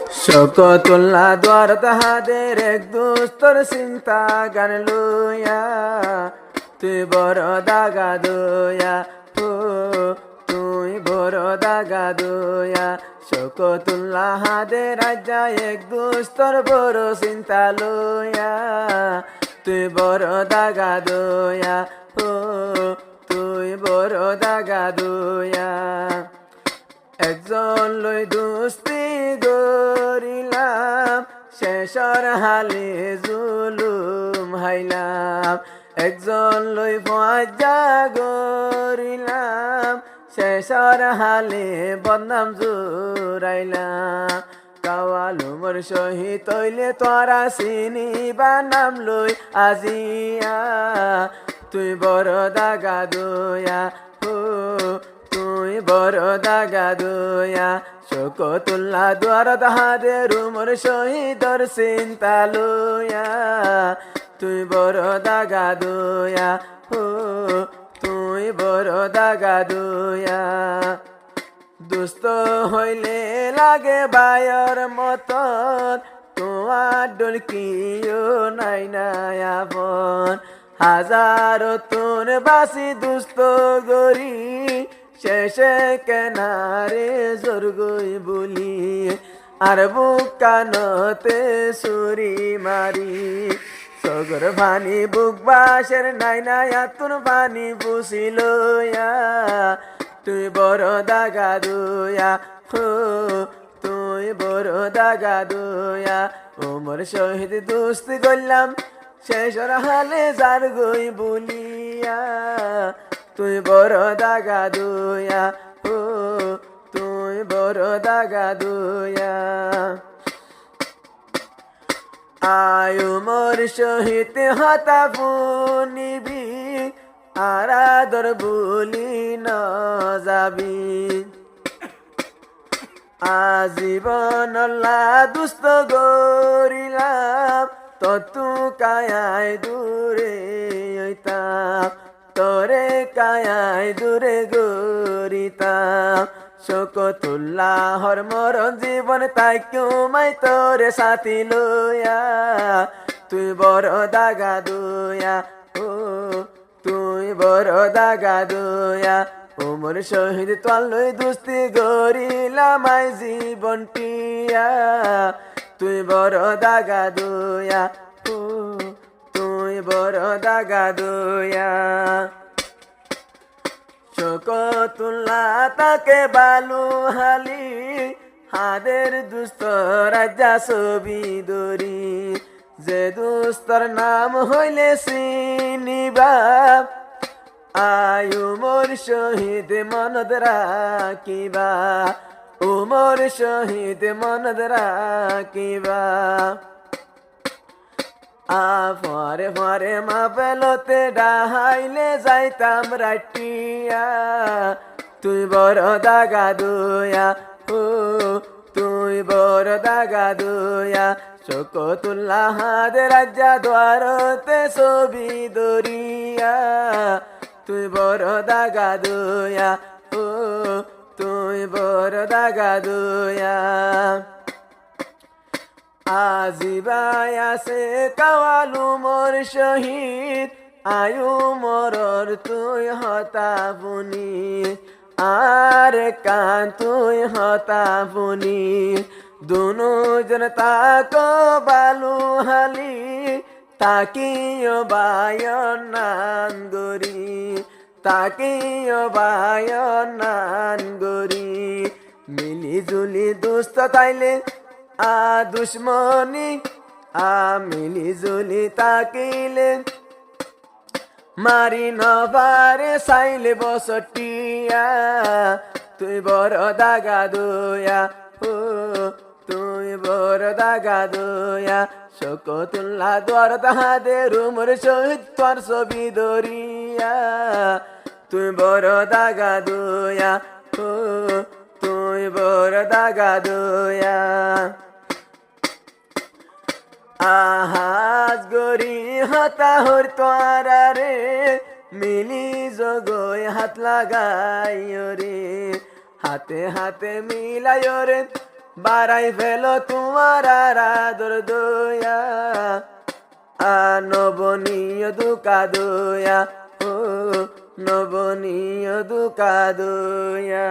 শকতুল্লাহ দ্বার তাহাদের এক দুস্তর চিন্তা গান লইয়া তুই বড় দাগা দয়া ও তুই বড় দাগা দয়া শকতুল্লাহ হাদের রাজা এক দুস্তর বড় চিন্তা লইয়া তুই বড় দাগা দয়া ও তুই বড় দাগা দয়া একজন লই দুস্তি গরিলাম শেষর হালে জুলুম হাইলাম একজন লই ফজা গরিলাম শেষর হালে বদনাম জুরাইলাম কাওয়ালু মোর শহীদ তৈলে তোরা চিনিবা নাম লই আজিয়া তুই বড় দাগা দয়া ও তুই বড় দাগা দয়া শকতুল্লাহ দ্বার তাহাদের মোর শহীদর চিন্তা লইয়া তুই বড় দাগা দয়া ও তুই বড় দাগা দয়া দুস্থ হইলে লাগে বায়র মতন তোমার ডলকিও নাই নাই আপন হাজারো তোর বাসি দুস্থ গরি শেষে কেনারে জোরগই বলি আর বুক কানতে সুরি মারি সগর ভানি বুক বাসের নাই নাই আতুর ভানি বুঝিল তুই বড় দাগা দয়া হো তুই বড় দাগা দয়া ওমর শহীদ দুস্তি করলাম শেষর হালে যার গই বলিয়া তুই বড় দাগা দয়া ও তুই বড় দাগা দয়া আয়ু মোর শহীদ হতা বুনিবি আরাদর বলি ন যাবি আজীবন দুস্থ গরিলাম ততু কায়াই দূরে হইতাম তোরে কায়াই দূরে গরিতাম শকতুল্লাহর মরণ জীবন তাই কেউ মাই তোরে সাথী লইয়া তুই বড় দাগা দয়া ও তুই বড় দাগা দয়া ওমর শহীদ তোয়াল লই দুস্তি গরিলাম আই জীবনটিয়া তুই বড় দাগা দয়া ও তুই বড় দাগা দয়া শকতুল্লাহ তাকে বালু হালি হাদের দুস্থ রাজা ছবি দরি যে দুস্তর নাম হইলে চিনিবা আয়ু মোর শহীদ মনদ রাখিবা উমর শহীদ মনদ রাখিবা ফরে ফরে মা পেলতে ডাহাইলে যাইতাম রাটিয়া তুই বড় দাগা দয়া ও তুই বড় দাগা দয়া শকতুল্লাহ হাদের রাজা দ্বারতে ছবি দরিয়া তুই বড় দাগা দয়া ও তুই বড় দাগা দয়া আজিবাই আছে কাওয়ালু মোর শহীদ আয়ু মরর তুই হতা বুনি আর কান তুই হতা বুনি দুনু জন তাক বালু হালি তাকিও বায়ন নান গরি তাকিও বায়ন নান গরি মিলি জুলি দুস্থ তাইলে দুশ্মনী মিলি জুলি তাকিলে মারি নবারে চাইলে বসটিয়া তুই বড় দাগা দয়া ও তুই বড় দাগা দয়া শকতুল্লাহ দ্বার তাহাদের মোর শহীদ তোর ছবি দরিয়া তুই বড় দাগা দয়া ও তুই বড় দাগা দয়া আহাজ গরি হতা হর তোরা রে মিলি জগই হাত লাগাই রে হাতে হাতে মিলাই রে বাড়াই ফেলো তোমার আদর দয়া নবনীয় দুকা দয়া ও নবনীয় দুকা দয়া